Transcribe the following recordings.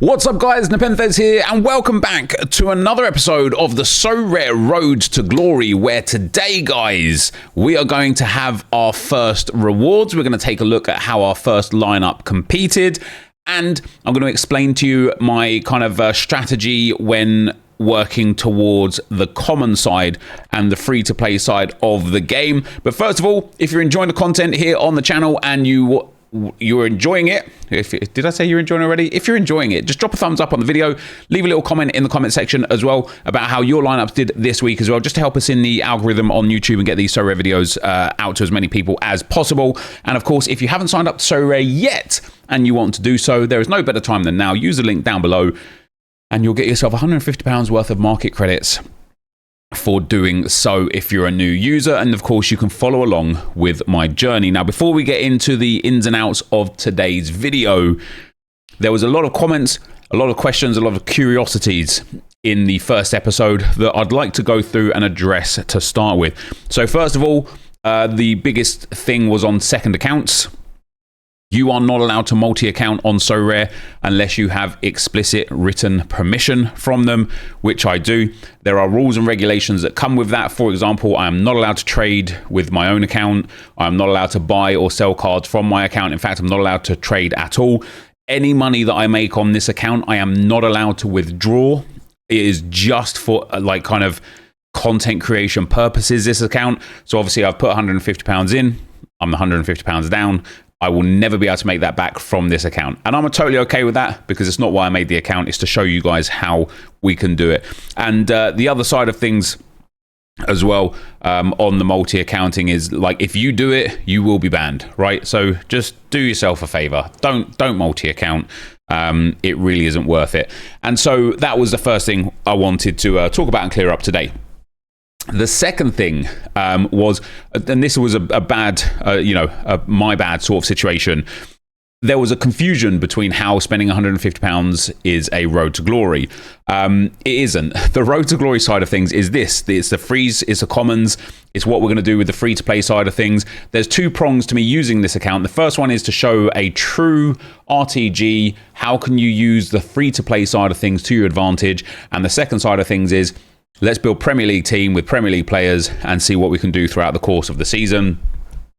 What's up guys, NepentheZ here and welcome back to another episode of the SoRare Road to Glory, where today guys we are going to have our first rewards. We're going to take a look at how our first lineup competed, and I'm going to explain to you my kind of strategy when working towards the common side and the free-to-play side of the game. But first of all, if you're enjoying the content here on the channel and you're enjoying it, did I say you're enjoying it already? If you're enjoying it, just drop a thumbs up on the video, leave a little comment in the comment section as well about how your lineups did this week as well, just to help us in the algorithm on YouTube and get these SoRare videos out to as many people as possible. And of course, if you haven't signed up to SoRare yet and you want to do so, there is no better time than now. Use the link down below and you'll get yourself £150 worth of market credits for doing so if you're a new user. And of course you can follow along with my journey. Now before we get into the ins and outs of today's video, there was a lot of comments, a lot of questions, a lot of curiosities in the first episode that I'd like to go through and address to start with. So first of all, the biggest thing was on second accounts. You are not allowed to multi-account on SoRare unless you have explicit written permission from them, which I do. There are rules and regulations that come with that. For example, I am not allowed to trade with my own account. I'm not allowed to buy or sell cards from my account. In fact, I'm not allowed to trade at all. Any money that I make on this account, I am not allowed to withdraw. It is just for like kind of content creation purposes, this account. So obviously I've put £150 in. I'm £150 down. I will never be able to make that back from this account. And I'm totally okay with that because it's not why I made the account. It's to show you guys how we can do it. And the other side of things as well on the multi-accounting is, like, if you do it, you will be banned, right? So just do yourself a favor. Don't multi-account. It really isn't worth it. And so that was the first thing I wanted to talk about and clear up today. The second thing was, and this was a bad, my bad sort of situation. There was a confusion between how spending £150 is a road to glory. It isn't. The road to glory side of things is this. It's the freeze, it's the commons, it's what we're going to do with the free-to-play side of things. There's two prongs to me using this account. The first one is to show a true RTG. How can you use the free-to-play side of things to your advantage? And the second side of things is, let's build Premier League team with Premier League players and see what we can do throughout the course of the season.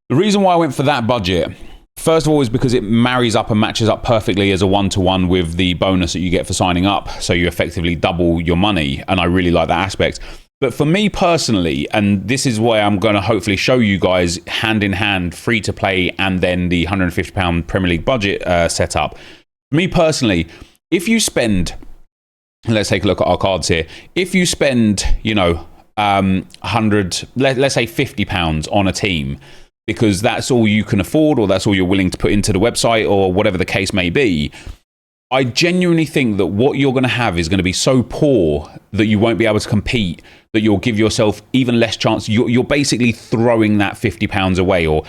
The reason why I went for that budget, first of all, is because it marries up and matches up perfectly as a one-to-one with the bonus that you get for signing up. So you effectively double your money, and I really like that aspect. But for me personally, and this is why I'm going to hopefully show you guys hand in hand, free to play and then the £150 Premier League budget setup. For me personally, if you spend... Let's take a look at our cards here. If you spend, 100, let's say £50 on a team, because that's all you can afford, or that's all you're willing to put into the website, or whatever the case may be, I genuinely think that what you're going to have is going to be so poor that you won't be able to compete, that you'll give yourself even less chance. You're basically throwing that £50 away, or,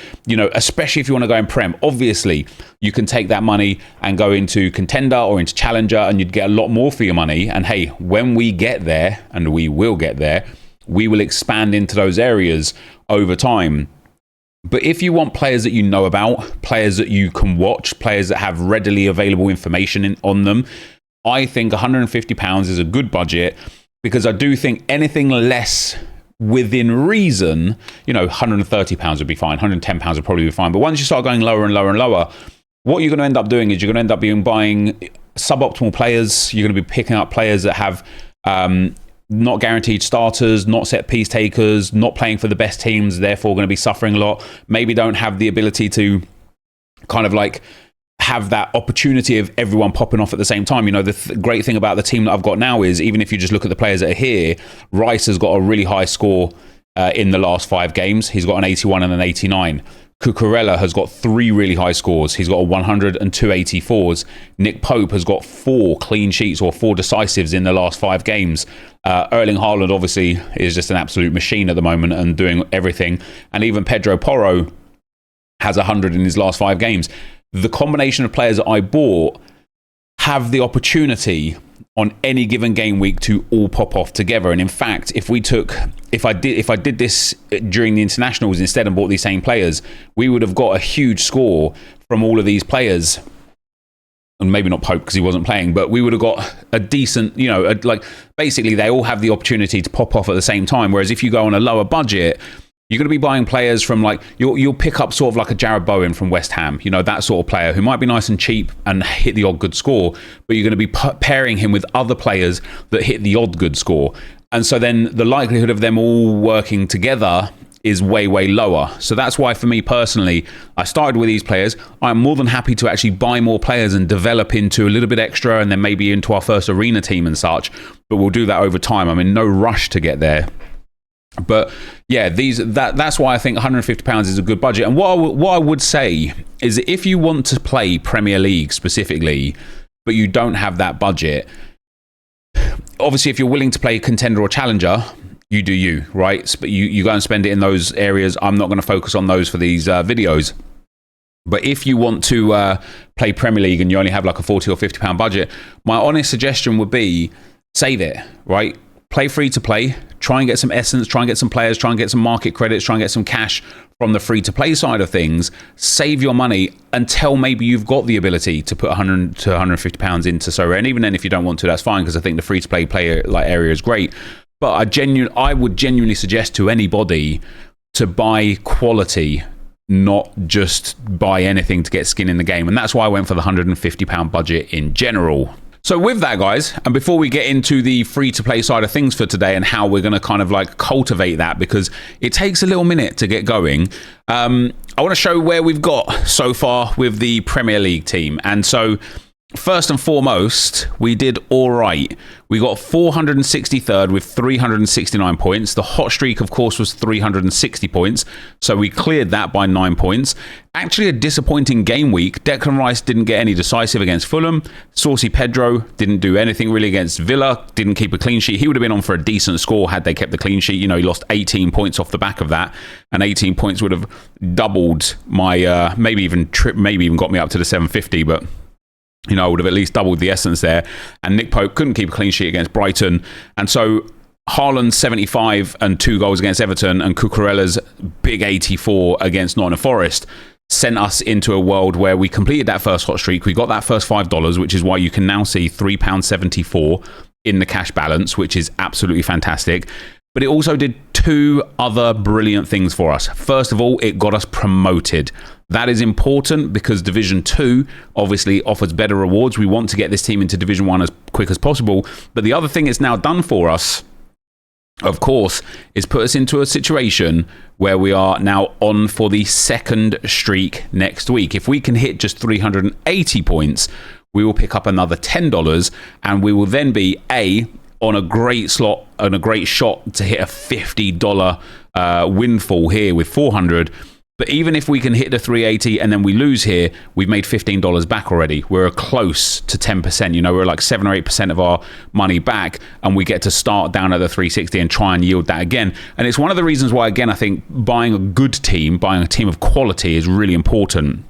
especially if you want to go in Prem. Obviously, you can take that money and go into Contender or into Challenger, and you'd get a lot more for your money. And hey, when we get there, and we will get there, we will expand into those areas over time. But if you want players that you know about, players that you can watch, players that have readily available information on them, I think £150 is a good budget, because I do think anything less within reason, £130 would be fine, £110 would probably be fine. But once you start going lower and lower and lower, what you're going to end up doing is you're going to end up buying suboptimal players. You're going to be picking up players that have... not guaranteed starters, not set piece takers, not playing for the best teams, therefore going to be suffering a lot. Maybe don't have the ability to kind of like have that opportunity of everyone popping off at the same time. The great thing about the team that I've got now is, even if you just look at the players that are here, Rice has got a really high score in the last 5 games. He's got an 81 and an 89. Cucurella has got 3 really high scores. He's got a 100 and 2 84s. Nick Pope has got 4 clean sheets or 4 decisives in the last 5 games. Erling Haaland obviously is just an absolute machine at the moment and doing everything. And even Pedro Porro has 100 in his last 5 games. The combination of players that I bought have the opportunity on any given game week to all pop off together. And in fact, if I did this during the internationals instead and bought these same players, we would have got a huge score from all of these players and maybe not Pope because he wasn't playing, but we would have got a decent, you know, like basically they all have the opportunity to pop off at the same time. Whereas if you go on a lower budget, you're going to be buying players from like, you'll pick up sort of like a Jared Bowen from West Ham, you know, that sort of player who might be nice and cheap and hit the odd good score, but you're going to be pairing him with other players that hit the odd good score. And so then the likelihood of them all working together is way, way lower. So that's why for me personally, I started with these players. I'm more than happy to actually buy more players and develop into a little bit extra and then maybe into our first arena team and such. But we'll do that over time. I'm in no rush to get there. But yeah, that's why I think £150 is a good budget. And what I would say is that if you want to play Premier League specifically, but you don't have that budget, obviously if you're willing to play contender or challenger, you do you, right? But you go and spend it in those areas. I'm not going to focus on those for these videos. But if you want to play Premier League and you only have like a £40 or £50 budget, my honest suggestion would be save it, right? Play free to play, try and get some essence, try and get some players, try and get some market credits, try and get some cash from the free to play side of things. Save your money until maybe you've got the ability to put £100 to £150 into SoRare. And even then, if you don't want to, that's fine, because I think the free to play player like area is great. But I would genuinely suggest to anybody to buy quality, not just buy anything to get skin in the game. And that's why I went for the £150 budget in general. So with that, guys, and before we get into the free-to-play side of things for today and how we're going to kind of like cultivate that, because it takes a little minute to get going, I want to show where we've got so far with the Premier League team. And so first and foremost, we did all right. We got 463rd with 369 points. The hot streak, of course, was 360 points. So we cleared that by 9 points. Actually, a disappointing game week. Declan Rice didn't get any decisive against Fulham. Saucy Pedro didn't do anything really against Villa. Didn't keep a clean sheet. He would have been on for a decent score had they kept the clean sheet. You know, he lost 18 points off the back of that. And 18 points would have doubled my, maybe even got me up to the 750, but you know, I would have at least doubled the essence there. And Nick Pope couldn't keep a clean sheet against Brighton. And so Haaland 75 and 2 goals against Everton, and Cucurella's big 84 against Nottingham Forest sent us into a world where we completed that first hot streak. We got that first $5, which is why you can now see £3.74 in the cash balance, which is absolutely fantastic. But it also did 2 other brilliant things for us. First of all, it got us promoted. That is important because Division 2 obviously offers better rewards. We want to get this team into Division 1 as quick as possible. But the other thing it's now done for us, of course, is put us into a situation where we are now on for the second streak next week. If we can hit just 380 points, we will pick up another $10, and we will then be on a great slot and a great shot to hit a $50 windfall here with 400. But even if we can hit the 380 and then we lose here, we've made $15 back already. We're close to 10%. You know, we're like 7 or 8% of our money back, and we get to start down at the 360 and try and yield that again. And it's one of the reasons why, again, I think buying a good team, buying a team of quality is really important,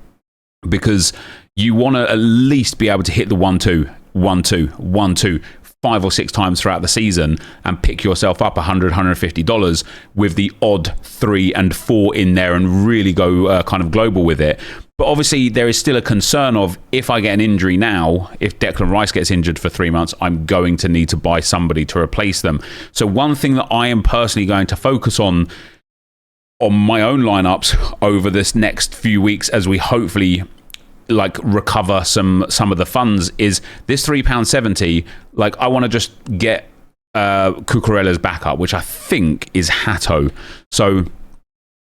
because you want to at least be able to hit the 1-2, 1-2, 1-2, 5 or 6 times throughout the season and pick yourself up $100, $150 with the odd 3 and 4 in there and really go kind of global with it. But obviously there is still a concern of, if I get an injury now, if Declan Rice gets injured for 3 months, I'm going to need to buy somebody to replace them. So one thing that I am personally going to focus on my own lineups over this next few weeks, as we hopefully like recover some of the funds, is this £3.70. Like, I want to just get Cucurella's backup, which I think is Hatto. So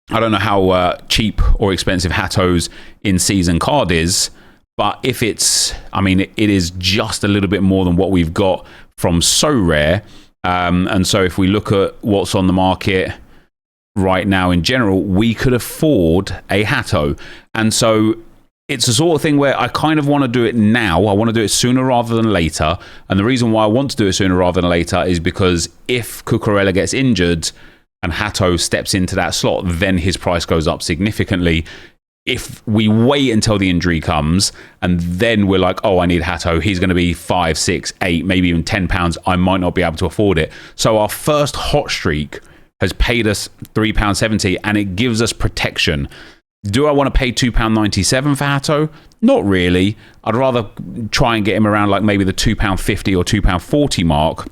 I don't know how cheap or expensive Hatto's in-season card is, but if it's, I mean, it is just a little bit more than what we've got from SoRare. And so if we look at what's on the market right now in general, we could afford a Hatto. And so it's the sort of thing where I kind of want to do it now. I want to do it sooner rather than later. And the reason why I want to do it sooner rather than later is because if Cucurella gets injured and Hatto steps into that slot, then his price goes up significantly. If we wait until the injury comes and then we're like, oh, I need Hatto, he's going to be 5, 6, 8, maybe even £10. I might not be able to afford it. So our first hot streak has paid us £3.70, and it gives us protection. Do I want to pay £2.97 for Hato? Not really. I'd rather try and get him around like maybe the £2.50 or £2.40 mark.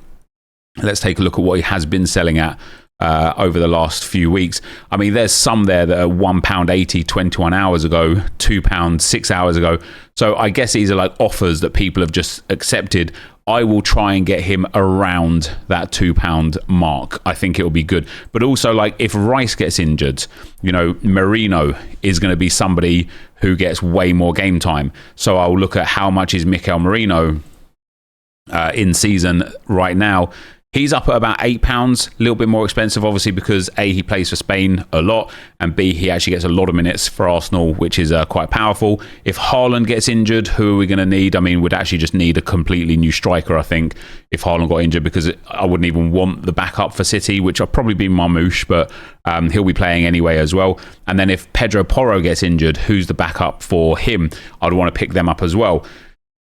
Let's take a look at what he has been selling at over the last few weeks. I mean, there's some there that are £1.80 21 hours ago, £2 6 hours ago. So I guess these are like offers that people have just accepted. I will try and get him around that £2 mark. I think it will be good. But also, like, if Rice gets injured, you know, Merino is going to be somebody who gets way more game time. So I'll look at how much is Mikel Merino in season right now. He's up at about £8, a little bit more expensive, obviously, because A, he plays for Spain a lot, and B, he actually gets a lot of minutes for Arsenal, which is quite powerful. If Haaland gets injured, who are we going to need? I mean, we'd actually just need a completely new striker, I think, if Haaland got injured, because I wouldn't even want the backup for City, which would probably be Marmoush, but he'll be playing anyway as well. And then if Pedro Porro gets injured, who's the backup for him? I'd want to pick them up as well.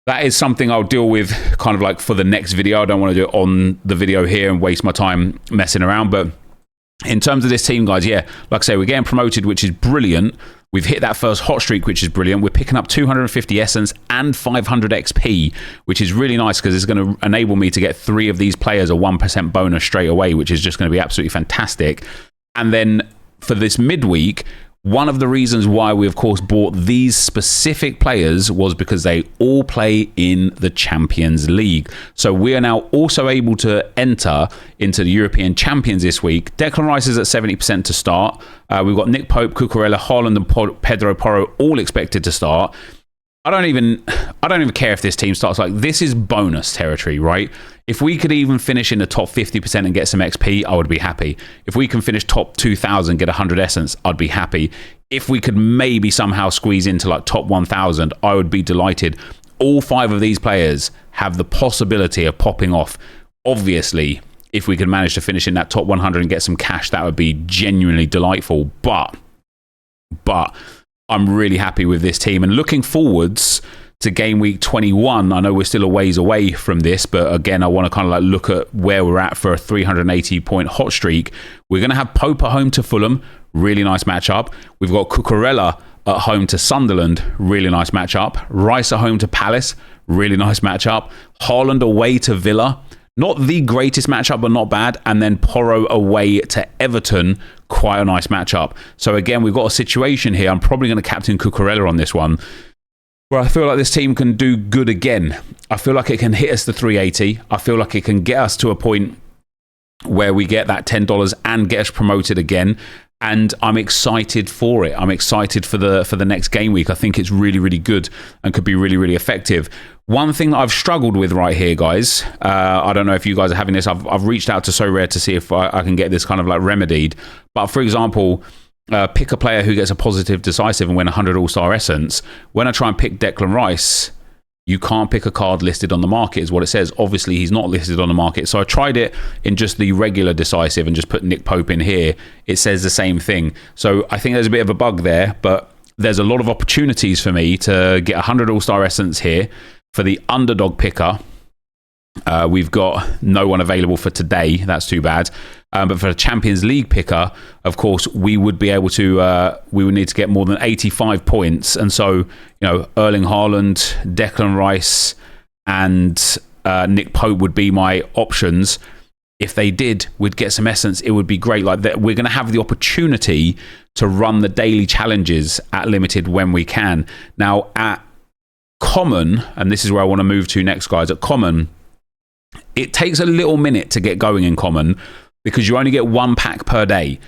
That is something I'll deal with kind of like for the next video. I don't want to do it on the video here and waste my time messing around. But in terms of this team, guys, yeah, like I say, we're getting promoted, which is brilliant. We've hit that first hot streak, which is brilliant. We're picking up 250 essence and 500 XP, which is really nice because it's going to enable me to get 3 of these players a 1% bonus straight away, which is just going to be absolutely fantastic. And then for this midweek, one of the reasons why we, of course, bought these specific players was because they all play in the Champions League. So we are now also able to enter into the European Champions this week. Declan Rice is at 70% to start. We've got Nick Pope, Cucurella, Haaland and Pedro Porro all expected to start. I don't even care if this team starts. Like, this is bonus territory, right? If we could even finish in the top 50% and get some XP, I would be happy. If we can finish top 2,000, get 100 essence, I'd be happy. If we could maybe somehow squeeze into like top 1,000, I would be delighted. All 5 of these players have the possibility of popping off. Obviously, if we could manage to finish in that top 100 and get some cash, that would be genuinely delightful. But I'm really happy with this team, and looking forwards to game week 21. I know we're still a ways away from this, but again, I want to kind of like look at where we're at for a 380-point hot streak. We're going to have Pope at home to Fulham, really nice matchup. We've got Cucurella at home to Sunderland, really nice matchup. Rice at home to Palace, really nice matchup. Haaland away to Villa, not the greatest matchup, but not bad. And then Porro away to Everton, quite a nice matchup. So again, we've got a situation here. I'm probably going to captain Cucurella on this one, where I feel like this team can do good again. I feel like it can hit us to 380. I feel like it can get us to a point where we get that $10 and get us promoted again. And I'm excited for it. I'm excited for the next game week. I think it's really, really good and could be really, really effective. One thing that I've struggled with right here, guys, I don't know if you guys are having this. I've reached out to SoRare to see if I can get this kind of like remedied. But for example, pick a player who gets a positive decisive and win 100 all-star essence. When I try and pick Declan Rice, you can't pick a card listed on the market, is what it says. Obviously, he's not listed on the market. So I tried it in just the regular decisive and just put Nick Pope in here. It says the same thing. So I think there's a bit of a bug there, but there's a lot of opportunities for me to get 100 all-star essence here. For the underdog picker, we've got no one available for today. That's too bad. But for the Champions League picker, of course, we would be able to, we would need to get more than 85 points. And so, you know, Erling Haaland, Declan Rice, and Nick Pope would be my options. If they did, we'd get some essence. It would be great. Like that, we're going to have the opportunity to run the daily challenges at limited when we can. Now, at common, and this is where I want to move to next, guys, at common, it takes a little minute to get going in common because you only get 1 pack per day.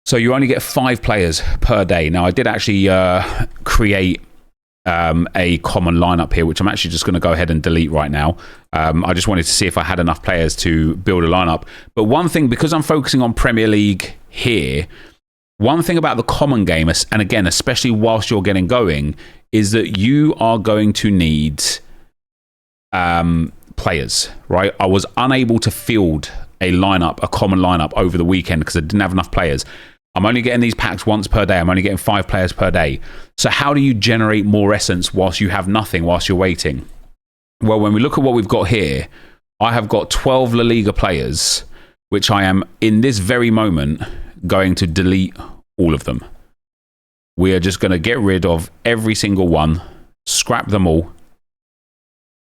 So you only get 5 players per day. Now, I did actually create a common lineup here, which I'm actually just going to go ahead and delete right now. I just wanted to see if I had enough players to build a lineup. But one thing, because I'm focusing on Premier League here, one thing about the common game, and again, especially whilst you're getting going, is that you are going to need players, right? I was unable to field a common lineup over the weekend because I didn't have enough players. I'm only getting these packs once per day. I'm only getting 5 players per day. So how do you generate more essence whilst you have nothing, whilst you're waiting? Well, when we look at what we've got here, I have got 12 La Liga players, which I am, in this very moment, going to delete all of them. we are just going to get rid of every single one, scrap them all,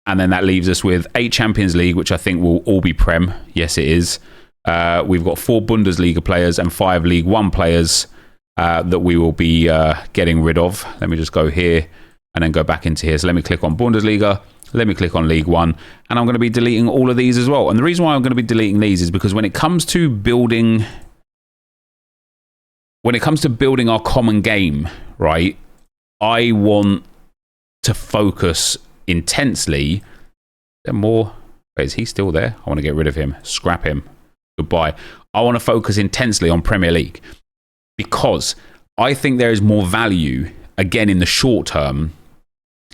and then that leaves us with 8 Champions League, which I think will all be Prem. Yes, it is. We've got 4 Bundesliga players and 5 League One players that we will be getting rid of. Let me just go here and then go back into here. So let me click on Bundesliga. Let me click on League One. And I'm going to be deleting all of these as well. And the reason why I'm going to be deleting these is because when it comes to building our common game, right, I want to focus intensely. Wait, is he still there? I want to get rid of him. Scrap him. Goodbye. I want to focus intensely on Premier League because I think there is more value, again, in the short term,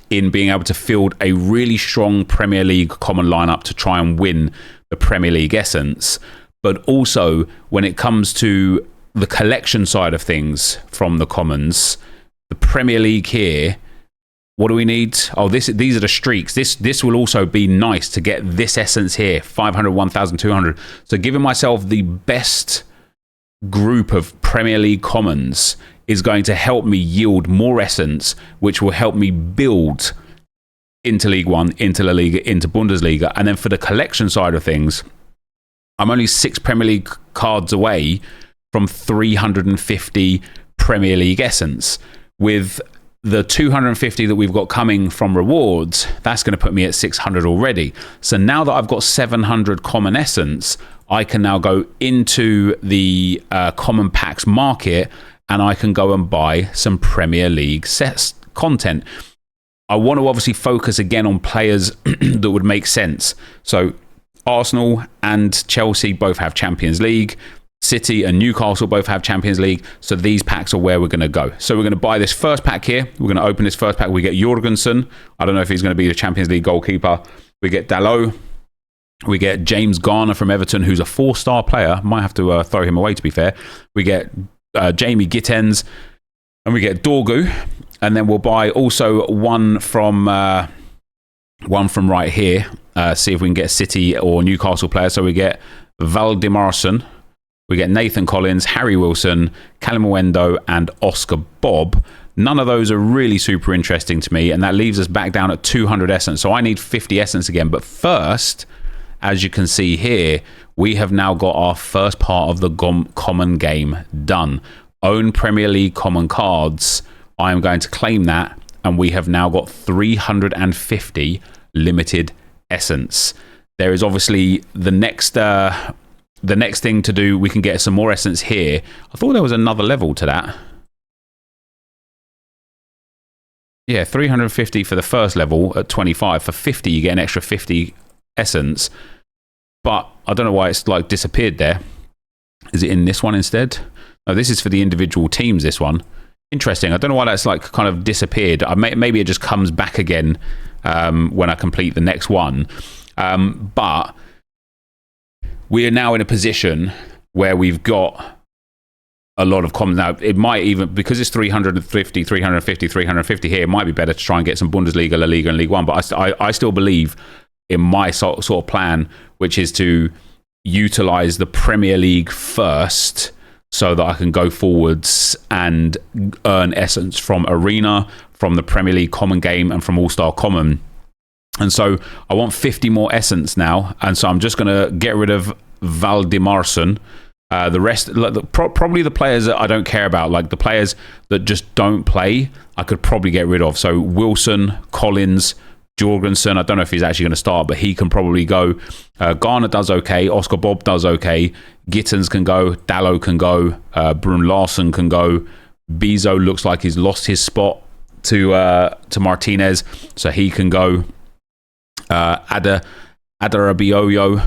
in being able to field a really strong Premier League common lineup to try and win the Premier League essence. But also, when it comes to the collection side of things from the commons, the Premier League here, what do we need? Oh, these are the streaks. This will also be nice to get this essence here, 500, 1,200. So giving myself the best group of Premier League commons is going to help me yield more essence, which will help me build into League One, into La Liga, into Bundesliga. And then for the collection side of things, I'm only 6 Premier League cards away from 350 Premier League essence. With the 250 that we've got coming from rewards, that's going to put me at 600 already. So now that I've got 700 common essence, I can now go into the common packs market and I can go and buy some Premier League sets content. I want to obviously focus again on players that would make sense. So Arsenal and Chelsea both have Champions League. City and Newcastle both have Champions League. So these packs are where we're going to go. So we're going to buy this first pack here. We're going to open this first pack. We get Jorgensen. I don't know if he's going to be the Champions League goalkeeper. We get Dalot. We get James Garner from Everton, who's a 4-star player. Might have to throw him away, to be fair. We get Jamie Gittens. And we get Dorgu. And then we'll buy also one from right here. See if we can get a City or Newcastle player. So we get Valdimarsson. We get Nathan Collins, Harry Wilson, Callum Owendo, and Oscar Bob. None of those are really super interesting to me, and that leaves us back down at 200 essence. So I need 50 essence again. But first, as you can see here, we have now got our first part of the common game done. Own Premier League common cards. I am going to claim that, and we have now got 350 limited essence. There is obviously the next thing to do. We can get some more essence here. I thought there was another level to that. Yeah, 350 for the first level at 25. For 50, you get an extra 50 essence. But I don't know why it's like disappeared there. Is it in this one instead? No, this is for the individual teams, this one. Interesting. I don't know why that's like kind of disappeared. Maybe it just comes back again when I complete the next one. But we are now in a position where we've got a lot of commons. Now, it might even, because it's 350 here, it might be better to try and get some Bundesliga, La Liga, and League One. But I still believe in my sort of plan, which is to utilize the Premier League first so that I can go forwards and earn essence from Arena, from the Premier League Common Game, and from All-Star Common. And so I want 50 more essence now. And so I'm just going to get rid of Valdimarsson. The rest, probably the players that I don't care about, like the players that just don't play, I could probably get rid of. So Wilson, Collins, Jorgensen, I don't know if he's actually going to start, but he can probably go. Garner does okay. Oscar Bob does okay. Gittens can go. Dalot can go. Brun Larsen can go. Bezo looks like he's lost his spot to Martinez, so he can go. Adarabioyo,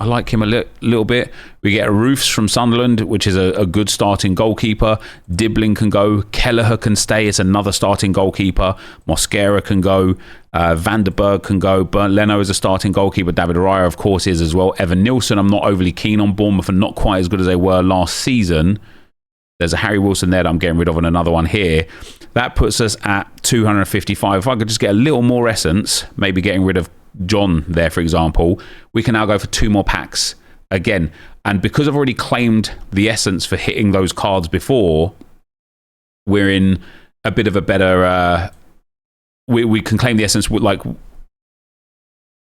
I like him a little bit. We get Roofs from Sunderland, which is a good starting goalkeeper. Dibbling can go. Kelleher can stay. It's another starting goalkeeper. Mosquera can go. Van der Berg can go. Bernd Leno is a starting goalkeeper. David Raya, of course, is as well. Evan Nilsson, I'm not overly keen on. Bournemouth are not quite as good as they were last season. There's a Harry Wilson there that I'm getting rid of, and another one here. That puts us at 255. If I could just get a little more essence, maybe getting rid of John there, for example, we can now go for 2 more packs again. And because I've already claimed the essence for hitting those cards before, we're in a bit of a better... we can claim the essence, like...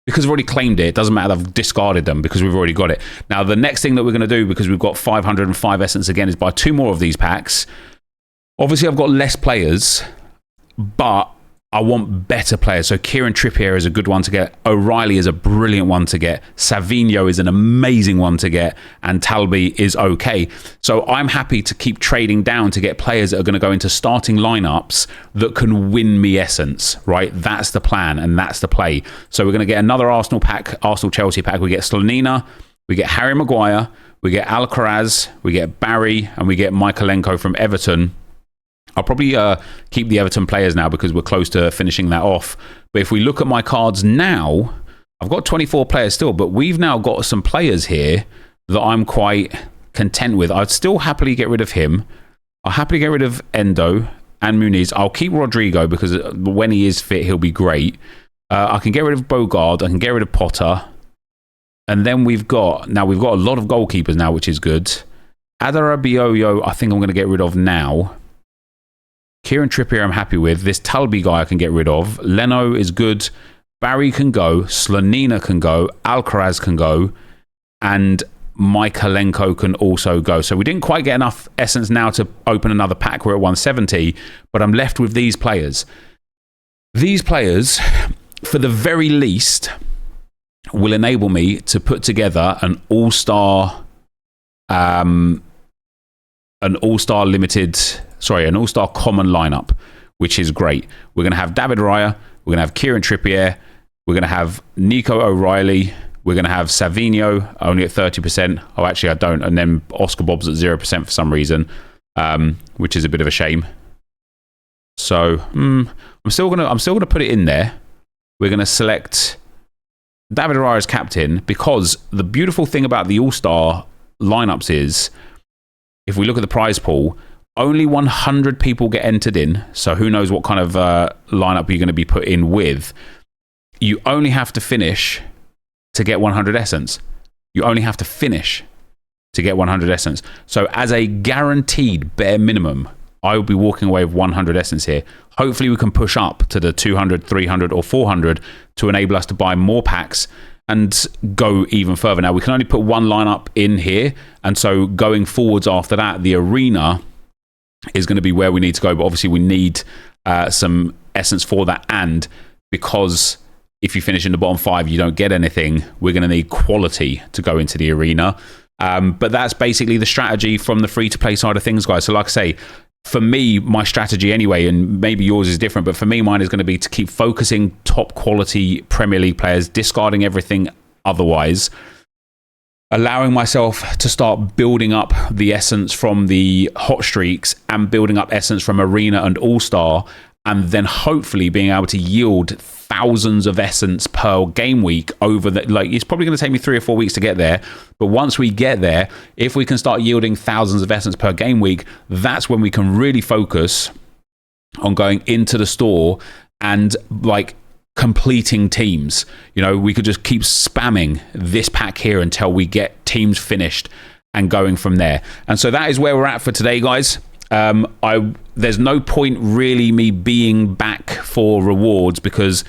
Because we've already claimed it, it doesn't matter, I've discarded them because we've already got it. Now, the next thing that we're going to do, because we've got 505 essence again, is buy 2 more of these packs. Obviously, I've got less players, but I want better players. So Kieran Trippier is a good one to get. O'Reilly is a brilliant one to get. Savinho is an amazing one to get. And Talby is okay. So I'm happy to keep trading down to get players that are going to go into starting lineups that can win me essence, right? That's the plan and that's the play. So we're going to get another Arsenal pack, Arsenal-Chelsea pack. We get Slonina, we get Harry Maguire, we get Alcaraz, we get Barry, and we get Mykolenko from Everton. I'll probably keep the Everton players now because we're close to finishing that off. But if we look at my cards now, I've got 24 players still, but we've now got some players here that I'm quite content with. I'd still happily get rid of him. I'll happily get rid of Endo and Muniz. I'll keep Rodrigo because when he is fit, he'll be great. I can get rid of Bogard. I can get rid of Potter. And then we've got a lot of goalkeepers now, which is good. Adara Bioyo, I think I'm going to get rid of now. Kieran Trippier I'm happy with. This Talby guy I can get rid of. Leno is good. Barry can go. Slonina can go. Alcaraz can go. And Mykolenko can also go. So we didn't quite get enough essence now to open another pack. We're at 170. But I'm left with these players. These players, for the very least, will enable me to put together an all-star... an all-star common lineup, which is great. We're going to have David Raya, we're going to have Kieran Trippier, we're going to have Nico O'Reilly, we're going to have Savinho only at 30%. Oh, actually, I don't. And then Oscar Bob's at 0% for some reason, which is a bit of a shame. So I'm still gonna put it in there. We're going to select David Raya as captain because the beautiful thing about the all-star lineups is, if we look at the prize pool, only 100 people get entered in, so who knows what kind of lineup you're going to be put in with. You only have to finish to get 100 essence. You only have to finish to get 100 essence. So as a guaranteed bare minimum, I will be walking away with 100 essence here. Hopefully we can push up to the 200, 300 or 400 to enable us to buy more packs and go even further. Now, we can only put one lineup in here, and so going forwards after that, the arena is going to be where we need to go, but obviously we need some essence for that, and because if you finish in the bottom 5 you don't get anything, we're going to need quality to go into the arena. But that's basically the strategy from the free-to-play side of things, guys. So like I say, for me, my strategy anyway, and maybe yours is different, but for me, mine is going to be to keep focusing top quality Premier League players, discarding everything otherwise, allowing myself to start building up the essence from the hot streaks and building up essence from Arena and All-Star, and then hopefully being able to yield thousands of essence per game week over the, like, it's probably going to take me 3 or 4 weeks to get there, but once we get there, if we can start yielding thousands of essence per game week, that's when we can really focus on going into the store and like completing teams. You know, we could just keep spamming this pack here until we get teams finished and going from there. And so that is where we're at for today, guys. There's no point really me being back for rewards because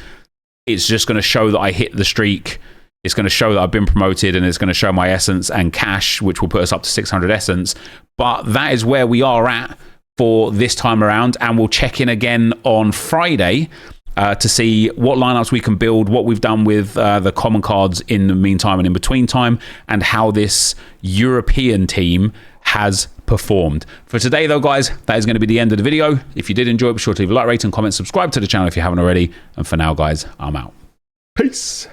it's just going to show that I hit the streak. It's going to show that I've been promoted, and it's going to show my essence and cash, which will put us up to 600 essence. But that is where we are at for this time around, and we'll check in again on Friday to see what lineups we can build, what we've done with the common cards in the meantime and in between time, and how this European team has performed. For today, though, guys, that is going to be the end of the video. If you did enjoy it, be sure to leave a like, rate, and comment, subscribe to the channel if you haven't already. And for now, guys, I'm out. Peace.